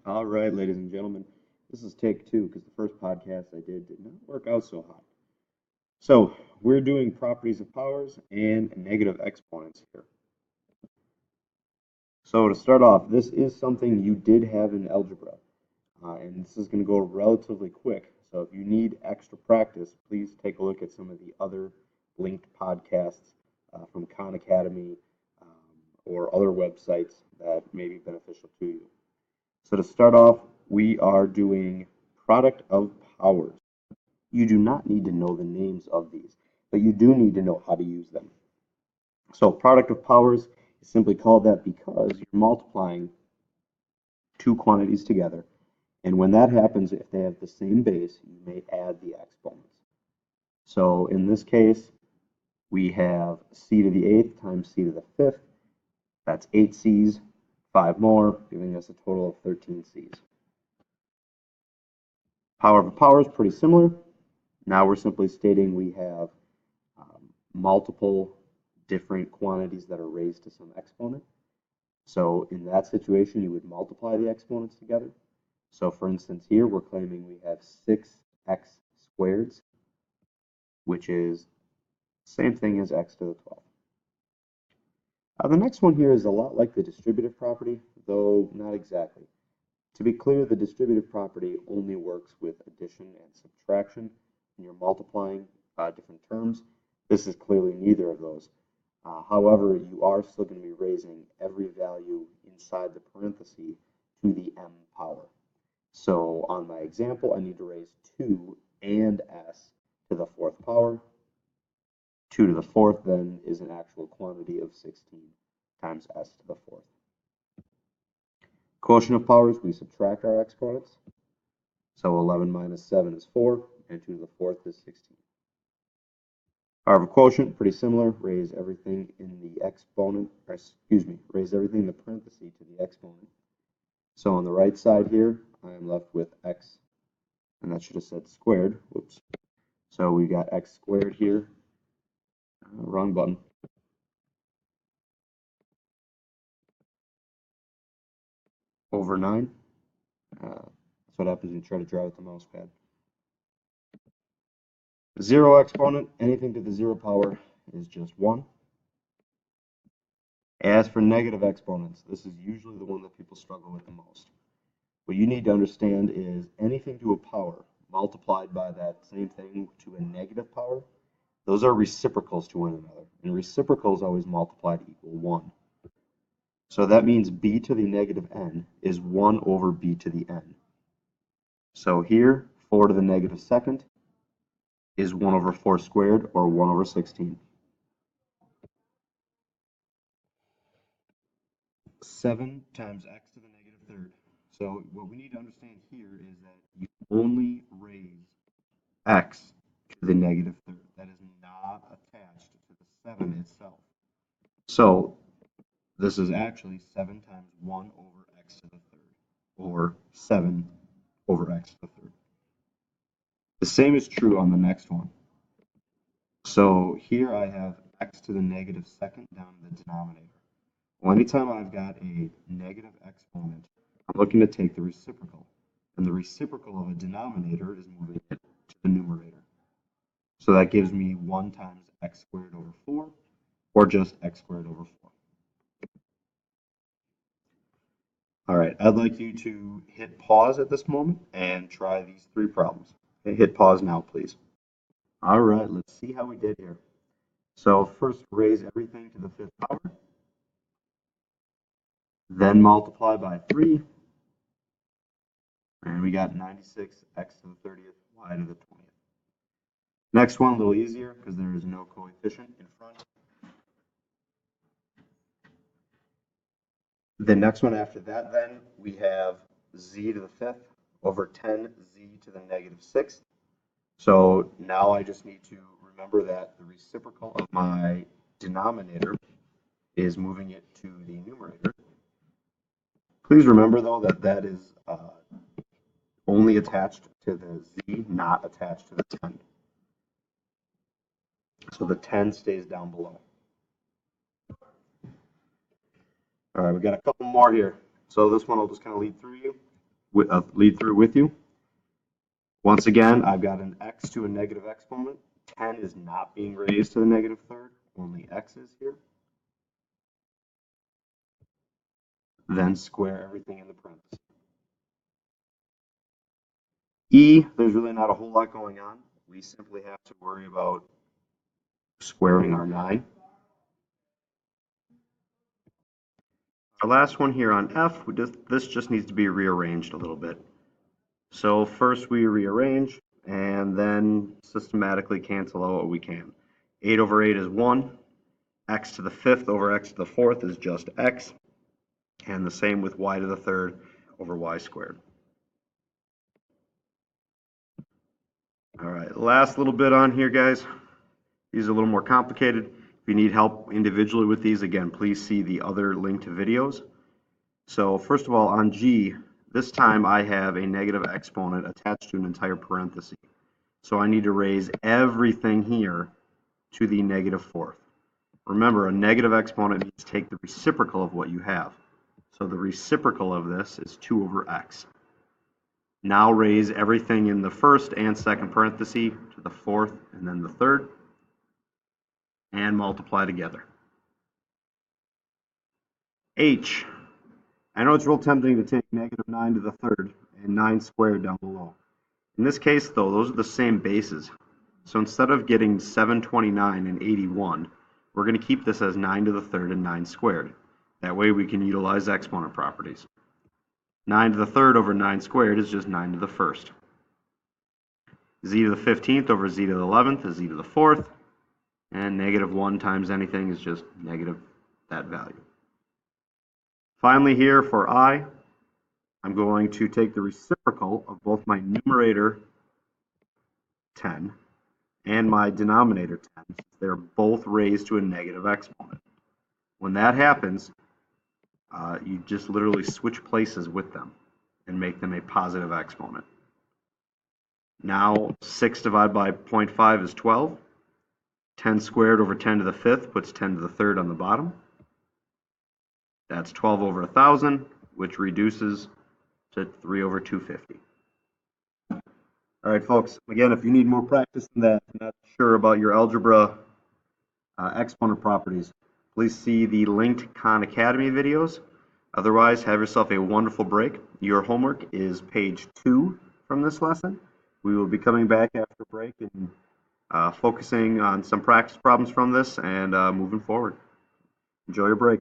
All right, ladies and gentlemen, this is take two because the first podcast I did not work out so hot. So we're doing properties of powers and negative exponents here. So to start off, this is something you did have in algebra, and this is going to go relatively quick. So if you need extra practice, please take a look at some of the other linked podcasts from Khan Academy or other websites that may be beneficial to you. So to start off, we are doing product of powers. You do not need to know the names of these, but you do need to know how to use them. So product of powers is simply called that because you're multiplying two quantities together. And when that happens, if they have the same base, you may add the exponents. So in this case, we have c to the 8th times c to the 5th. That's 8 c's, 5 more, giving us a total of 13 c's. Power of a power is pretty similar. Now we're simply stating we have multiple different quantities that are raised to some exponent. So in that situation, you would multiply the exponents together. So for instance, here we're claiming we have 6x squareds, which is the same thing as x to the 12th. The next one here is a lot like the distributive property, though not exactly. To be clear, the distributive property only works with addition and subtraction when you're multiplying different terms. This is clearly neither of those. However, you are still going to be raising every value inside the parenthesis to the m power. So on my example, I need to raise 2 and s to the 4th power. 2 to the 4th then is an actual quantity of 16 times s to the 4th. Quotient of powers, we subtract our exponents. So 11 minus 7 is 4, and 2 to the 4th is 16. Power of a quotient, pretty similar. Raise everything in the exponent, raise everything in the parenthesis to the exponent. So on the right side here, I am left with x, and that should have said squared. Whoops. So we got x squared here. Wrong button. Over 9. That's what happens when you try to draw with the mouse pad. Zero exponent, anything to the 0 power is just 1. As for negative exponents, this is usually the one that people struggle with the most. What you need to understand is anything to a power multiplied by that same thing to a negative power, those are reciprocals to one another. And reciprocals always multiply to equal 1. So that means b to the negative n is 1 over b to the n. So here, 4 to the negative 2nd is 1 over 4 squared, or 1 over 16. 7 times x to the negative 3rd. So what we need to understand here is that you only raise x to the negative 3rd. That is not attached to the 7 itself. So this is actually 7 times 1 over x to the 3rd, or 7 over x to the 3rd. The same is true on the next one. So here I have x to the negative 2nd down in the denominator. Well, anytime I've got a negative exponent, I'm looking to take the reciprocal. And the reciprocal of a denominator is moving it to the numerator. So that gives me 1 times x squared over 4, or just x squared over 4. All right, I'd like you to hit pause at this moment and try these 3 problems. Okay, hit pause now, please. All right, let's see how we did here. So first, raise everything to the 5th power. Then multiply by 3. And we got 96 x to the 30th, y to the 20th. Next one, a little easier because there is no coefficient in front. The next one after that, then, we have z to the 5th over 10z to the negative 6th. So now I just need to remember that the reciprocal of my denominator is moving it to the numerator. Please remember, though, that that is only attached to the z, not attached to the 10. So the 10 stays down below. All right, we got a couple more here. So this one I'll just kind of lead through you. lead through with you. Once again, I've got an x to a negative exponent. 10 is not being raised to the negative third, only x is here. Then square everything in the parentheses. E, there's really not a whole lot going on. We simply have to worry about squaring our 9. Our last one here on F, this just needs to be rearranged a little bit. So first we rearrange and then systematically cancel out what we can. 8 over 8 is 1. X to the 5th over x to the 4th is just x. And the same with y to the 3rd over y squared. All right, last little bit on here, guys. These are a little more complicated. If you need help individually with these, again, please see the other linked videos. So first of all, on G, this time I have a negative exponent attached to an entire parenthesis. So I need to raise everything here to the negative 4th. Remember, a negative exponent means take the reciprocal of what you have. So the reciprocal of this is 2 over x. Now raise everything in the first and second parenthesis to the 4th and then the 3rd, and multiply together. H. I know it's real tempting to take negative 9 to the 3rd and 9 squared down below. In this case, though, those are the same bases. So instead of getting 729 and 81, we're going to keep this as 9 to the 3rd and 9 squared. That way we can utilize exponent properties. 9 to the 3rd over 9 squared is just 9 to the 1st. Z to the 15th over z to the 11th is z to the 4th. And negative 1 times anything is just negative that value. Finally here for I, I'm going to take the reciprocal of both my numerator 10 and my denominator 10. They're both raised to a negative exponent. When that happens, you just literally switch places with them and make them a positive exponent. Now 6 divided by 0.5 is 12. 10 squared over 10 to the 5th puts 10 to the 3rd on the bottom. That's 12 over 1,000, which reduces to 3 over 250. All right, folks, again, if you need more practice than that, if you're not sure about your algebra exponent properties, please see the linked Khan Academy videos. Otherwise, have yourself a wonderful break. Your homework is page 2 from this lesson. We will be coming back after break and focusing on some practice problems from this and moving forward. Enjoy your break.